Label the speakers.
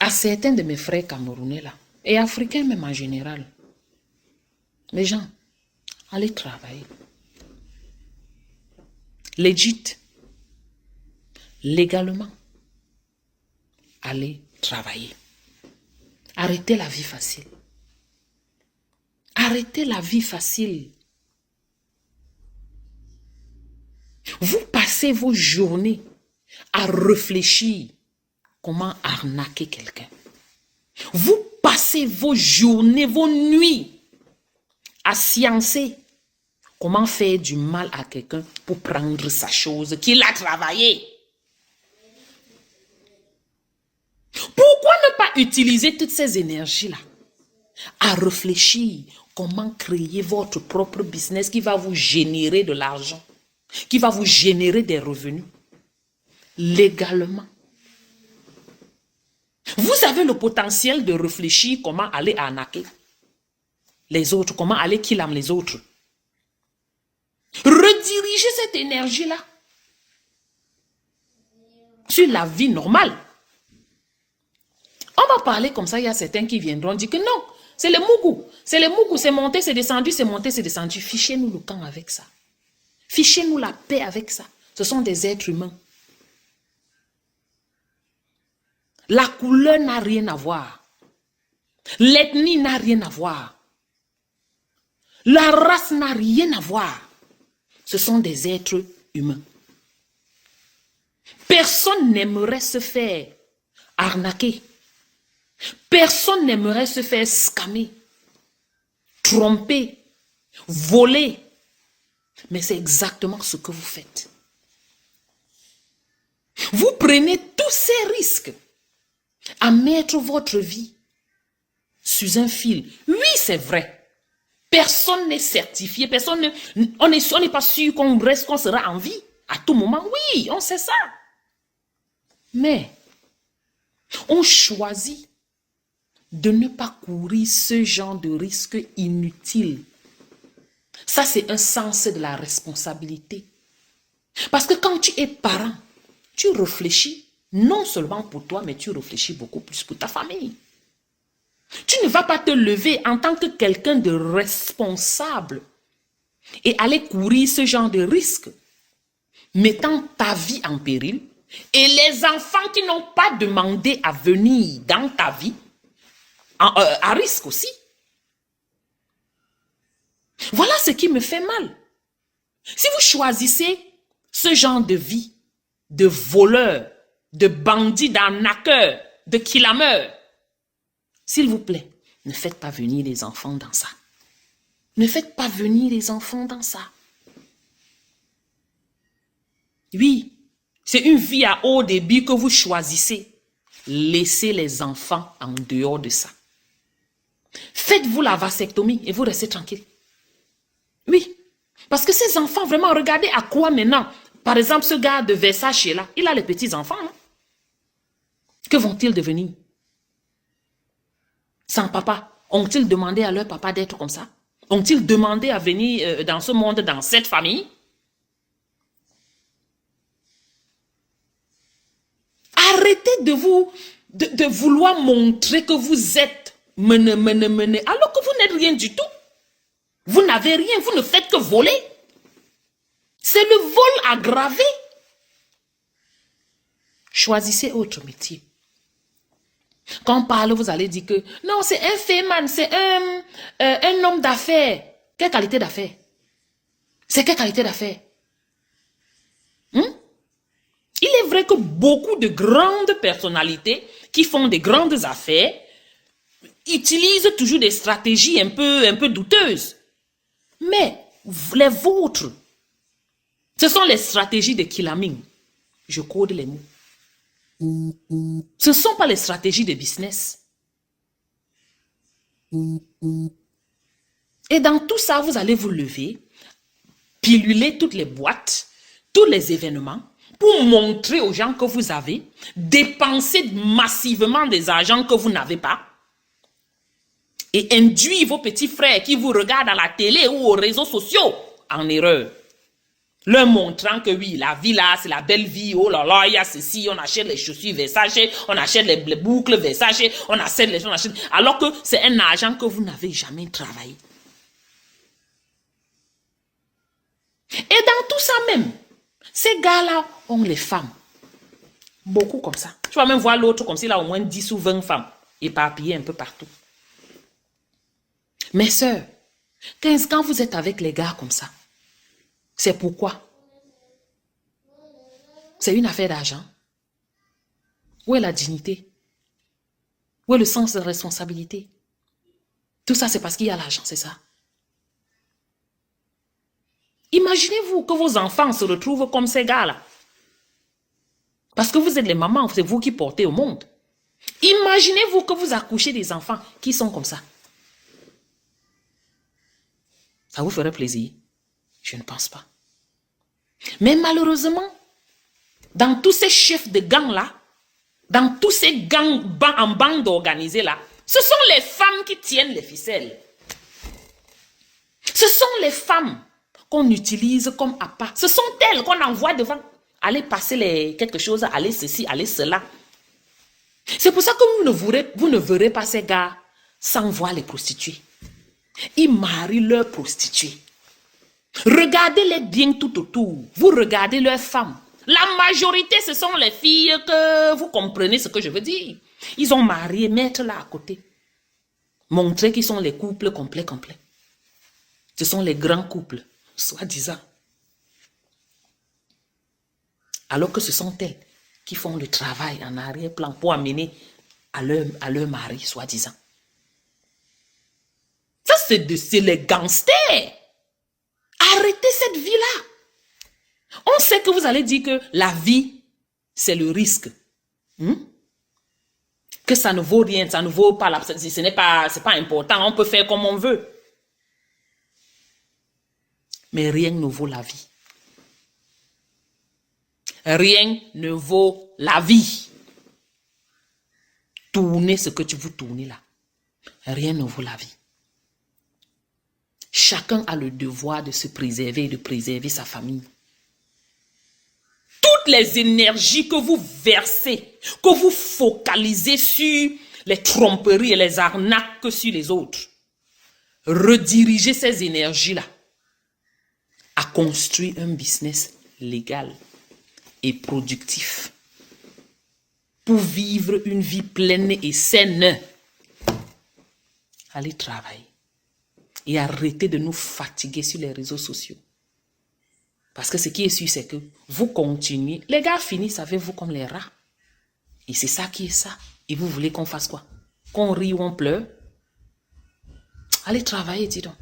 Speaker 1: à certains de mes frères camerounais là, et africains même en général, les gens, allez travailler. Legit, légalement, allez travailler. Arrêtez la vie facile. Arrêtez la vie facile. Vous passez vos journées à réfléchir comment arnaquer quelqu'un. Vous passez vos journées, vos nuits à sciencer comment faire du mal à quelqu'un pour prendre sa chose qu'il a travaillé. Pourquoi ne pas utiliser toutes ces énergies-là à réfléchir comment créer votre propre business qui va vous générer de l'argent, qui va vous générer des revenus légalement. Vous avez le potentiel de réfléchir comment aller arnaquer les autres, comment aller kidnapper les autres. Redirigez cette énergie-là sur la vie normale. On va parler comme ça, il y a certains qui viendront dire que non, c'est le mougou, c'est monté, c'est descendu, c'est monté, c'est descendu. Fichez-nous le camp avec ça. Fichez-nous la paix avec ça. Ce sont des êtres humains. La couleur n'a rien à voir. L'ethnie n'a rien à voir. La race n'a rien à voir. Ce sont des êtres humains. Personne n'aimerait se faire arnaquer. Personne n'aimerait se faire scammer, tromper, voler. Mais c'est exactement ce que vous faites. Vous prenez tous ces risques à mettre votre vie sous un fil. Oui, c'est vrai. Personne n'est certifié, on n'est pas sûr qu'on sera en vie à tout moment. Oui, on sait ça. Mais on choisit de ne pas courir ce genre de risque inutile. Ça, c'est un sens de la responsabilité. Parce que quand tu es parent, tu réfléchis non seulement pour toi, mais tu réfléchis beaucoup plus pour ta famille. Tu ne vas pas te lever en tant que quelqu'un de responsable et aller courir ce genre de risque, mettant ta vie en péril et les enfants qui n'ont pas demandé à venir dans ta vie à risque aussi. Voilà ce qui me fait mal. Si vous choisissez ce genre de vie, de voleur, de bandit, d'arnaqueur, de killameur, s'il vous plaît, ne faites pas venir les enfants dans ça. Ne faites pas venir les enfants dans ça. Oui, c'est une vie à haut débit que vous choisissez. Laissez les enfants en dehors de ça. Faites-vous la vasectomie et vous restez tranquille. Oui, parce que ces enfants, vraiment, regardez à quoi maintenant. Par exemple, ce gars de Versace là, il a les petits-enfants. Hein? Que vont-ils devenir? Sans papa, ont-ils demandé à leur papa d'être comme ça? Ont-ils demandé à venir dans ce monde, dans cette famille? Arrêtez de vouloir montrer que vous êtes mené, alors que vous n'êtes rien du tout. Vous n'avez rien, vous ne faites que voler. C'est le vol aggravé. Choisissez autre métier. Quand on parle, vous allez dire que non, c'est un féman, c'est un homme d'affaires. Quelle qualité d'affaires? C'est quelle qualité d'affaires? Il est vrai que beaucoup de grandes personnalités qui font des grandes affaires utilisent toujours des stratégies un peu douteuses. Mais les vôtres, ce sont les stratégies de Killaming. Je code les mots. Ce ne sont pas les stratégies de business. Et dans tout ça, vous allez vous lever, piluler toutes les boîtes, tous les événements, pour montrer aux gens que vous avez dépensé massivement des argents que vous n'avez pas et induire vos petits frères qui vous regardent à la télé ou aux réseaux sociaux en erreur. Leur montrant que oui, la vie là, c'est la belle vie. Oh là là, il y a ceci, on achète les chaussures Versace, on achète les boucles Versace, on achète les choses, on achète. Alors que c'est un argent que vous n'avez jamais travaillé. Et dans tout ça même, ces gars-là ont les femmes. Beaucoup comme ça. Tu vas même voir l'autre comme s'il a au moins 10 ou 20 femmes éparpillées un peu partout. Mes sœurs, quand vous êtes avec les gars comme ça, c'est pourquoi? C'est une affaire d'argent. Où est la dignité? Où est le sens de responsabilité? Tout ça, c'est parce qu'il y a l'argent, c'est ça. Imaginez-vous que vos enfants se retrouvent comme ces gars-là. Parce que vous êtes les mamans, c'est vous qui portez au monde. Imaginez-vous que vous accouchez des enfants qui sont comme ça. Ça vous ferait plaisir? Je ne pense pas. Mais malheureusement, dans tous ces chefs de gangs-là, dans tous ces gangs en bande organisée là, ce sont les femmes qui tiennent les ficelles. Ce sont les femmes qu'on utilise comme appât. Ce sont elles qu'on envoie devant. Aller passer quelque chose, aller ceci, aller cela. C'est pour ça que vous ne verrez pas ces gars sans voir les prostituées. Ils marient leurs prostituées. Regardez-les bien tout autour. Vous regardez leurs femmes. La majorité, ce sont les filles que vous comprenez ce que je veux dire. Ils ont marié, mettre là à côté. Montrer qu'ils sont les couples complets. Ce sont les grands couples, soi-disant. Alors que ce sont elles qui font le travail en arrière-plan pour amener à leur mari, soi-disant. Ça, c'est les gangsters. Arrêtez cette vie-là. On sait que vous allez dire que la vie, c'est le risque. Que ça ne vaut rien, ça ne vaut pas, c'est pas important, on peut faire comme on veut. Mais rien ne vaut la vie. Rien ne vaut la vie. Tournez ce que tu veux tourner là. Rien ne vaut la vie. Chacun a le devoir de se préserver et de préserver sa famille. Toutes les énergies que vous versez, que vous focalisez sur les tromperies et les arnaques sur les autres, redirigez ces énergies-là à construire un business légal et productif pour vivre une vie pleine et saine. Allez travailler et arrêtez de nous fatiguer sur les réseaux sociaux. Parce que ce qui est sûr, c'est que vous continuez. Les gars finissent avec vous comme les rats. Et c'est ça qui est ça. Et vous voulez qu'on fasse quoi? Qu'on rie ou on pleure? Allez travailler, dis donc.